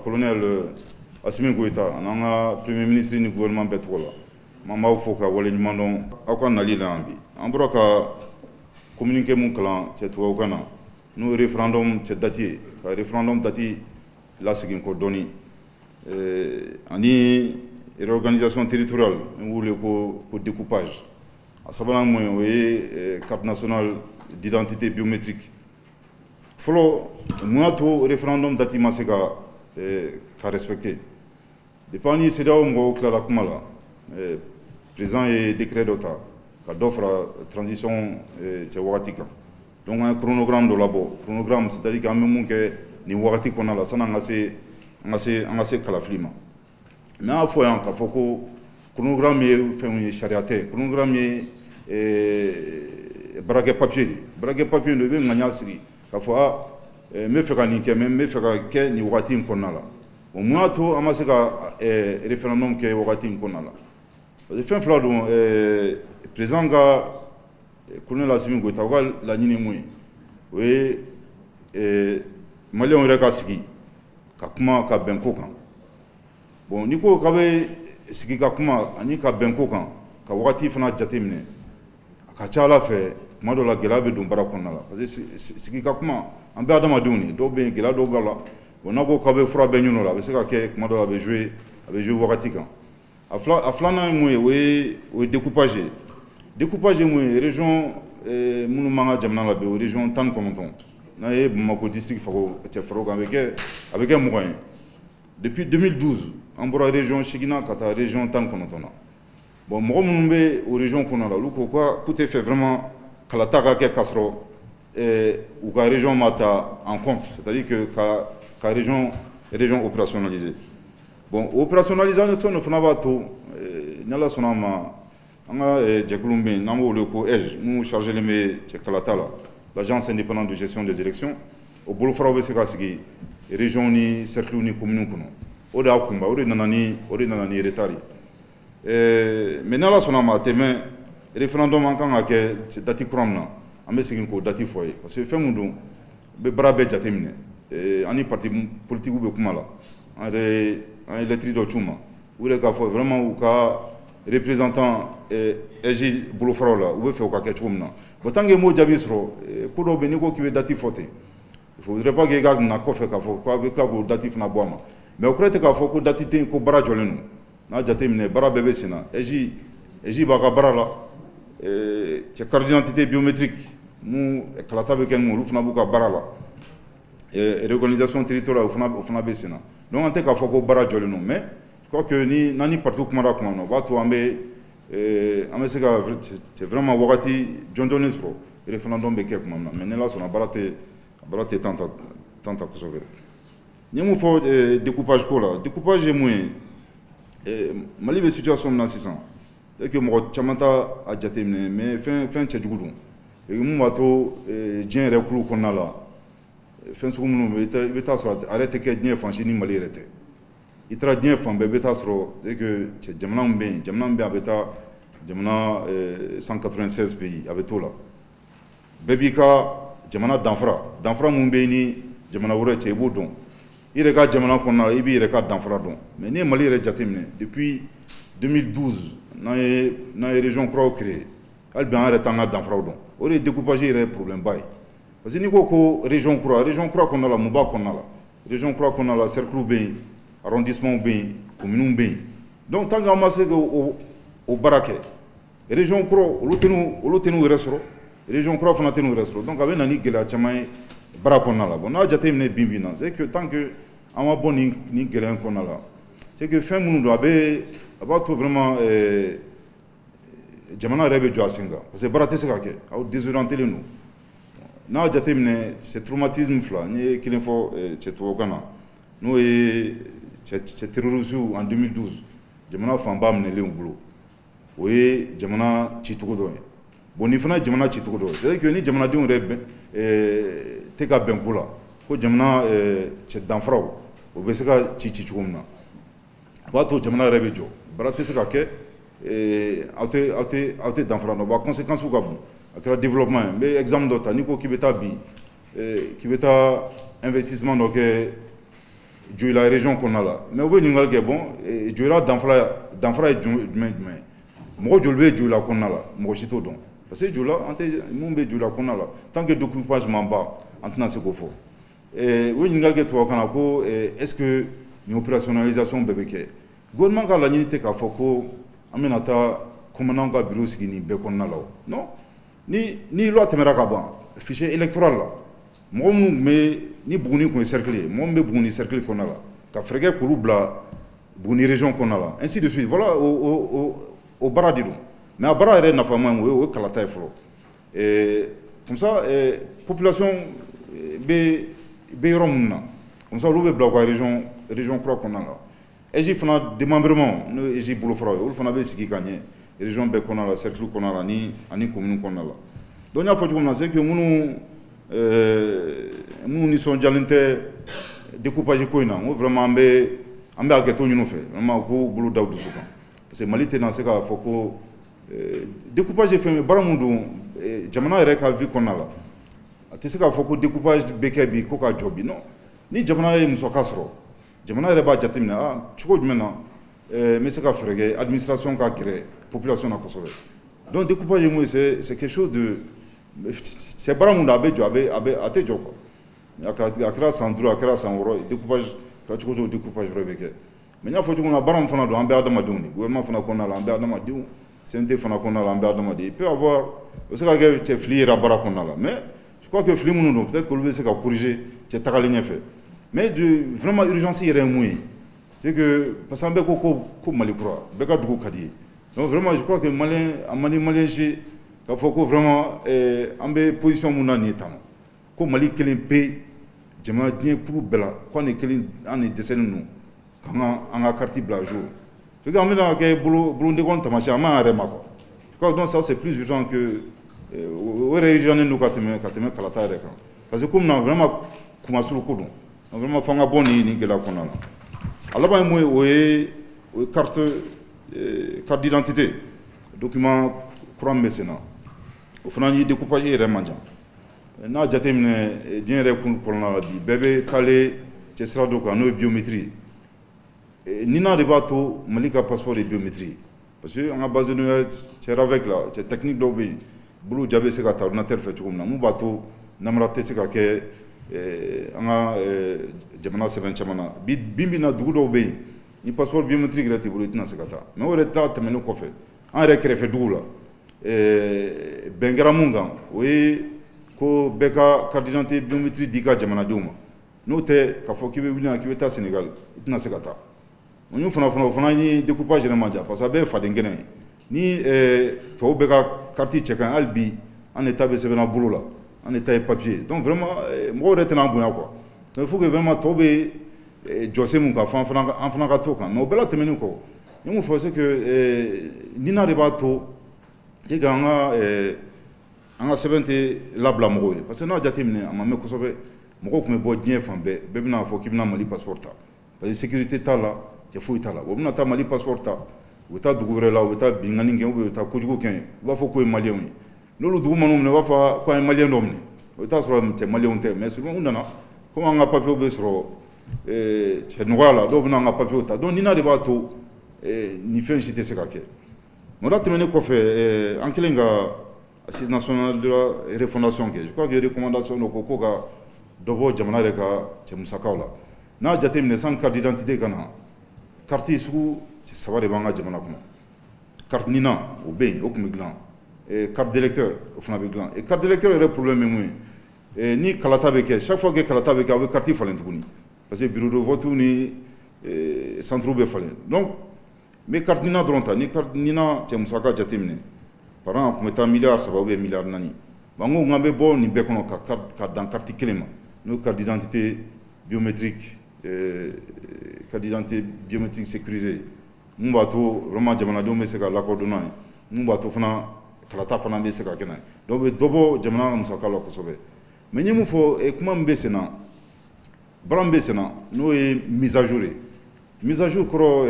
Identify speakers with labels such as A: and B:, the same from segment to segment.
A: Colonel Assimi Goïta, Premier ministre du gouvernement Pétrola, Mama Foka, Walin Mandon, Akon Nali Lambi. En broca communiquer mon clan, c'est au Ghana. Nous référendum, c'est daté. Référendum daté, là, c'est qu'il faut donner. Ani réorganisation territoriale, nous voulons pour découpage. À savoir, nous carte nationale d'identité biométrique. Follow moi tout référendum dati maseka ka respecté. Depuis ni c'est là où on clara kumala président et décret d'ota ka d'offre transition chez Ouagatika. Donc un chronogramme de labo chronogramme c'est-à-dire quand même que ni Ouagatika qu'on a là ça n'a ngase kalaflima. Mais à fois en ka foko chronogramme est fait un chariaté chronogramme est braquet papier ne veut nganya siri. Parfois, me fait que ni wagati konala. Au moins tout amasse que référendum que wagati konala. Le fin fladon président ga colonel Assimi Goïta la nini mouy. Oui, Malien on rekasiki. Kakuma ka benko kan. Bon, niko kabe siki kakuma ani ka benko kan. Ka wagati fana jatemine. Ka chala fait. Mado la gelabe dum barakonala parce que ce qui kakuma ambe adama duni do ben gela do bala onako kabe fra benyuno la parce que mado avait joué Ouagatika aflana mwe we découpage mwe région munu manga jamna la be région tan komonton na e mako district fako te faro avec un moyen depuis 2012 en bora région Chigina kata région tan komonton bon mo mumbe au région konala luko quoi tout fait vraiment Kalataka ke kasro ou la région mata en compte, c'est-à-dire que la région opérationnalisée. Bon, opérationnalisation ne fera pas tout. N'ala sonama, anga jekulumbe, namo leko nous charger les mets Kalatala, l'agence indépendante de gestion des élections. Au boulot obese kasigi, région ni cercle ni commune kono. Oda kumba, ori nanani retari. Mais n'ala sonama teme référendum en tant que c'est dati kramna amé c'est une dati foyer parce que fait mundo be brabe jatemine ani parti politique ou be kumala en électrique do chuma ou le ka faut vraiment ou ka représentant eji bulofrola ou be fait ou ka ketchumna botange mo jabisro ko do be ni ko ki be dati foté il faudrait pas que gag na ko fait ka faut ko be ka ko dati fna boama mais au crête ka faut ko dati ten ko bara jolenu na jatemine bara bebe sina eji baka bara la carte d'identité biométrique, nous, réorganisation territoriale, donc en tant que bara joleno, mais je crois que ni nani partout comme c'est vraiment Ouagati John Donisro, référendum beke comme mais là on a baraté tant à sauver. Ni mu faut découpage quoi découpage est moins Mali situation dans 600. C'est que moi, Chamanta a déjà terminé, mais fin tchadjougou. Et moi, bateau, j'ai un recul qu'on a là. Fin seconde, il est arrêté que j'ai fait ni Mali arrêté. Il tra bien fait, mais c'est que Jamna bien beta, Jamna 196 pays avec tout là. Bébika, Jamna Danfra Mumbeni, Jamna Oure Tcheboudon. Il regarde Jamna qu'on a, il regarde Danfra don. Mais ni Mali arrêté terminé depuis 2012. Dans les régions créées, elles bien arrêté en d'enfraudon. Au lieu de découpager les problèmes bail. Parce que nous région croix qu'on a la Mouba qu'on a la région croix qu'on a la cercle bien, arrondissement bien, commune bien. Donc tant qu'on masse au baraquet, région croix au l'otenu restaurant, région croix on a tenu restaurant. Donc avec nani gela chamay barakon a la. Bon, on a déjà terminé bimbina. C'est que tant que on a bon ni gela qu'on a là, c'est que fin nous doit about vraiment jamana rebe joasinga parce que baraté c'est que au désorienté nous na jatemne c'est traumatisme fla ni qu'il faut c'est au Ghana nous c'est terrorisé en 2012 jamana famba mené le boulot oui jamana chitugo bon ni fana jamana chitugo c'est que ni jamana di on rebe te ka benkula ko jamana c'est danfrao o beseka chichumna bato jamana rebe jo baraté c'est que auté d'enfants no conséquence ou ka bon à développement mais exemple d'autre niko kibeta bi kibeta investissement donc joue la région qu'on a là mais oui ningal ke bon joue la danfra jumɛn mɔgɔ joli bɛ joue la qu'on a là mɔgɔ si t'o dɔn parce que joue la an tɛ mun bɛ joue la qu'on a là tant que découpage man ban an tɛna se k'o fɔ oui ningal ke tubabukan na ko est-ce que ni opérationnalisation bɛɛ bɛ kɛ gouvernement ka laɲini tɛ k'a fɔ ko an bɛna taa commandant ka bureau sigi nin bɛɛ kɔnɔna la non ni loi tɛmɛra ka ban fichier électoral la mɔgɔ minnu bɛ ni Buguni kun ye cercle ye mɔgɔ min bɛ Buguni cercle kɔnɔna la ka fɛɛrɛ kɛ k'olu bila Buguni région kɔnɔna la ainsi de suite voilà o baara de don mais a baara yɛrɛ nafama ye o ye kalata ye fɔlɔ comme ça population bɛ yɔrɔ minnu na comme ça olu bɛ bila u ka région kura kɔnɔna la EJ fana démembrement n'o ye EJ bolofaraw ye olu fana bɛ sigi ka ɲɛ région bɛɛ kɔnɔna la cercle kɔnɔna la ani commune kɔnɔna la donc n y'a fɔ cogo min na c'est que minnu nisɔndiyalen tɛ découpage ko in na n ko vraiment an bɛ hakɛto ɲini u fɛ vraiment u k'u bolo da u dusu kan parce que Mali tɛna se k'a fɔ ko découpage ye fɛn ye baara min don jamana yɛrɛ ka vie kɔnɔna la a tɛ se k'a fɔ ko découpage bɛ kɛ bi ko ka jɔ bi non ni jamana ye musaka sɔrɔ jamana yɛrɛ b'a jateminɛ cogo jumɛn na n bɛ se ka fɛɛrɛ kɛ administration ka gɛrɛ population na kosɛbɛ donc découpage ye mun ye c'est quelque chose de c'est baara mun don a bɛ jɔ a tɛ jɔ quoi a kɛra san 5 a kɛra san 6 découpage kɛra cogo cogo découpage wɛrɛ bɛ kɛ mais n y'a fɔ cogo min na baara min fana don an bɛ adamadenw de gouvernement fana kɔnɔna la an bɛ adamadenw CNT fana kɔnɔna la an bɛ adamaden il peut avoir o bɛ se ka kɛ cɛ fili yera baara kɔnɔna la mais je crois que fili minnu don peut-être k'olu bɛ se ka corriger cɛ tagalen ɲɛfɛ mais vraiment urgence yɛrɛ ye mun ye c'est que parce que an bɛɛ ko Mali kura bɛɛ ka dugu ka di ye donc vraiment je crois que malien si k'a fɔ ko vraiment an bɛ position mun na nin ye tan ko Mali kelen pe jamana diɲɛ kuru bɛɛ la ko an de kelen an de dɛsɛlen don k'an ka carte bila à jour c'est que an bɛna kɛ bolondekɔn taamasiyɛn an m'an yɛrɛ ma quoi je crois que donc ça c'est plus urgent que o yɛrɛ urgent don ka tɛmɛ kalata yɛrɛ kan parce que komi na vraiment kumasuru ko don vraiment f'an ka bɔ nin gɛlɛya kɔnɔna la a laban ye mun ye o ye carte d'identité document kura min bɛ sen na o fana ni découpage yɛrɛ man jan n'a jateminɛ diɲɛ yɛrɛ kɔnɔna la bi bɛɛ bɛ taalen cɛ sira dɔ kan n'o ye biométrie nina de b'a to Mali ka passeport ye biométrie parce que an ka base de données cɛ RAVEC la cɛ technique dɔw bɛ yen bolo ja bɛ se ka ta ordinateur fɛ cogo min na mun b'a to namara tɛ se ka kɛ an ka jamana sɛbɛn caman na bi bi na dugu dɔw bɛ yen ni passeport biométrique yɛrɛ t'i bolo i tɛna se ka taa mais o yɛrɛ ta tɛmɛnen kɔfɛ an yɛrɛ kɛrɛfɛ dugu la bɛn kɛra mun kan o ye ko bɛɛ ka carte d'identité biométrique di ka jamanadenw ma n'o tɛ k'a fɔ k'i bɛ wuli k'i bɛ taa Sénégal i tɛna se ka taa o y'o fana ni découpage yɛrɛ man jan parce que a bɛɛ ye faden kɛnɛ ye ni tubabu bɛɛ ka carte cɛ ka ɲi hali bi an de ta bɛ sɛbɛnna bolo la an de ta ye papier donc vraiment mɔgɔw yɛrɛ tɛna an bonya quoi donc il faut que vraiment tɔw bɛ jɔsen mun kan an fana ka to kan mais o bɛɛ la tɛmɛnen kɔ n ye mun fɔ c'est que nina de b'a to c'est que an ka sɛbɛn tɛ labila mɔgɔw ye parce que n'a jateminɛ a ma mɛn kosɛbɛ mɔgɔw tun bɛ bɔ diɲɛ fan bɛɛ bɛna fɔ k'i bɛna Mali passeport ta parce que sécurité t'a la cɛ foyi t'a la o bɛna taa Mali passeport ta u bɛ taa dugu wɛrɛ la u bɛ taa binkani kɛ ou bien u bɛ taa kojugu kɛ u b'a fɔ k'o ye maliyɛnw ye n'olu dugu man'u minɛ u b'a fɔ ko an ye maliyɛn dɔ minɛ o bɛ taa sɔrɔ cɛ maliyɛnw tɛ mais souvent u nana komi an ka papiyew bɛ sɔrɔ cɛ nɔgɔya la dɔw bɛ na an ka papiyew ta donc nina de b'a to nin fɛn si tɛ se ka kɛ o la tɛmɛnen kɔfɛ an kɛlen ka assise nationale de la refondation kɛ je crois que recommandation dɔ ko ka dɔ bɔ jamana yɛrɛ ka cɛ musakaw la n'a jateminɛ san carte d'identité ka na carte sugu saba de b'an ka jamana kɔnɔ carte nina o bɛ yen o tun bɛ dilan carte d'électeur o fana bɛ dilan carte d'électeur yɛrɛ problème ye mun ye ni kalata bɛ kɛ chaque fois que kalata bɛ kɛ a bɛ carte falen tuguni parce que bureau de vote ni centre bɛ falen donc n bɛ carte nina dɔrɔn ta ni carte nina cɛ musaka jateminɛ par an a tun bɛ taa miliyari 3 ou bien miliyari 4 bon n ko n bɛ bɔ nin bɛɛ kɔnɔ ka dan carte kelen ma n'o ye carte d'identité biométrique carte d'identité biométrique sécurisée mun b'a to vraiment jamanadenw bɛ se ka lakodɔn n'a ye mun b'a to fana kalata fana bɛ se ka kɛ n'a ye donc u bɛ dɔ bɔ jamana ka musaka la kosɛbɛ mais n ye mun fɔ kuma min bɛ sen na baara min bɛ sen na n'o ye mise à jour ye mise à jour kɔrɔ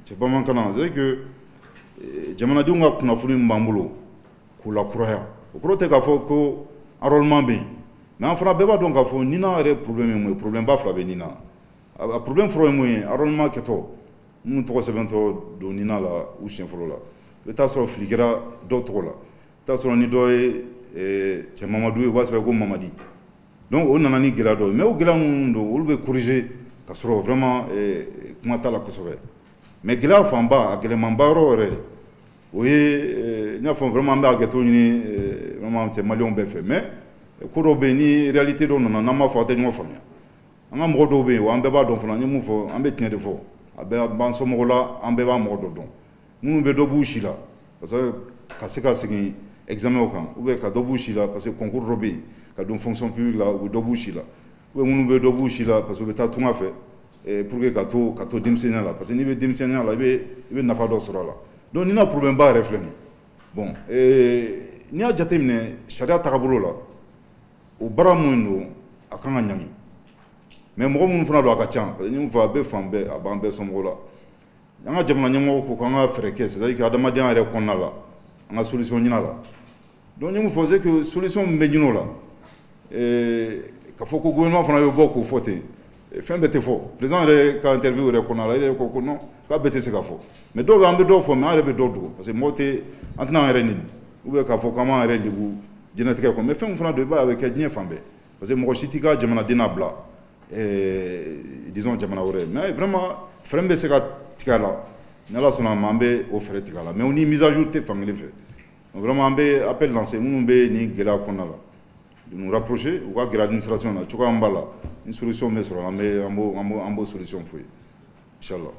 A: cɛ bamanankan na c'est à dire que jamanadenw ka kunnafoni min b'an bolo k'u lakuraya o kɔrɔ tɛ k'a fɔ ko enrôlement bɛ yen mais en fana bɛɛ b'a dɔn k'a fɔ Nina yɛrɛ problème ye mun ye problème ba fila bɛ Nina a problème fɔlɔ ye mun ye arrondissement kɛtɔ minnu tɔgɔ sɛbɛntɔ don Nina la u siɲɛ fɔlɔ la i bɛ taa sɔrɔ fili kɛra dɔw tɔgɔ la i bɛ taa sɔrɔ ni dɔ ye cɛ Mamadu ye u b'a sɛbɛn ko Mamadi donc o nana ni gɛlɛya dɔ ye mais o gɛlɛya minnu don olu bɛ corriger ka sɔrɔ vraiment kuma t'a la kosɛbɛ mais gɛlɛya fanba a gɛlɛmanba yɔrɔ yɛrɛ o ye n y'a fɔ vraiment an bɛ hakɛto ɲini vraiment cɛ maliyɛnw bɛɛ fɛ mais ko dɔw bɛ yen ni réalité dɔw nana n'an m'a fɔ a tɛ ɲɔgɔn faamuya an ka mɔgɔ dɔw bɛ yen wa an bɛɛ b'a dɔn fana an ye mun fɔ an bɛ tiɲɛ de fɔ a bɛɛ b'an somɔgɔw la an bɛɛ b'a mɔgɔ dɔ dɔn minnu bɛ dɔ b'u si la parce que ka se ka segin examen kan ou bien ka dɔ b'u si la parce que concours dɔ bɛ yen ka don fonction publique la u bɛ dɔ b'u si la ou bien minnu bɛ dɔ b'u si la parce que u bɛ taa tunga fɛ pour que ka to denmisɛnninya la parce que n'i bɛ denmisɛnninya la i bɛ nafa dɔ sɔrɔ a la donc Nina problème ba yɛrɛ filɛ nin ye bon n'i y'a jateminɛ sariya tagabolo la o baara mun don a kan ka ɲangi mais mɔgɔ minnu fana don a ka ca parce que ni mun fɔ a bɛ fan bɛɛ a b'an bɛɛ somɔgɔw la an ka jamana ɲɛmɔgɔ ko k'an ka fɛɛrɛ kɛ c'est à dire que adamadenya yɛrɛ kɔnɔna la an ka solution ɲini a la donc ni mun fɔ c'est que solution min bɛ ɲini o la ka fɔ ko gouvernement fana bɛ bɔ k'o fɔ ten fɛn bɛɛ tɛ fɔ président yɛrɛ ka interview yɛrɛ kɔnɔna la e yɛrɛ ko non k'a bɛɛ tɛ se ka fɔ mais dɔw bɛ an bɛ dɔw fɔ mais an yɛrɛ bɛ dɔw dogo parce que mɔgɔ tɛ an tɛna an yɛrɛ nin ou bien k'a fɔ k'an b'an yɛrɛ lebu diɲɛlatigɛ kɔnɔ mais fɛn min fana don i b'a ye a bɛ kɛ diɲɛ fan bɛɛ parce que mɔgɔ si t'i ka jamanaden n'a bila disons jamana wɛrɛ mais vraiment fɛɛrɛ min bɛ se ka tigɛ a la ni Ala sɔnna a ma an bɛ o fɛɛrɛ tigɛ a la mais o ni mise à jour tɛ fan kelen fɛ donc vraiment an bɛ appel lancer minnu bɛ nin gɛlɛya kɔnɔna la de nous rapprocher u ka gɛrɛ administration na cogoya min b'a la ni solution bɛ sɔrɔ an b'o solution f'u ye inchallah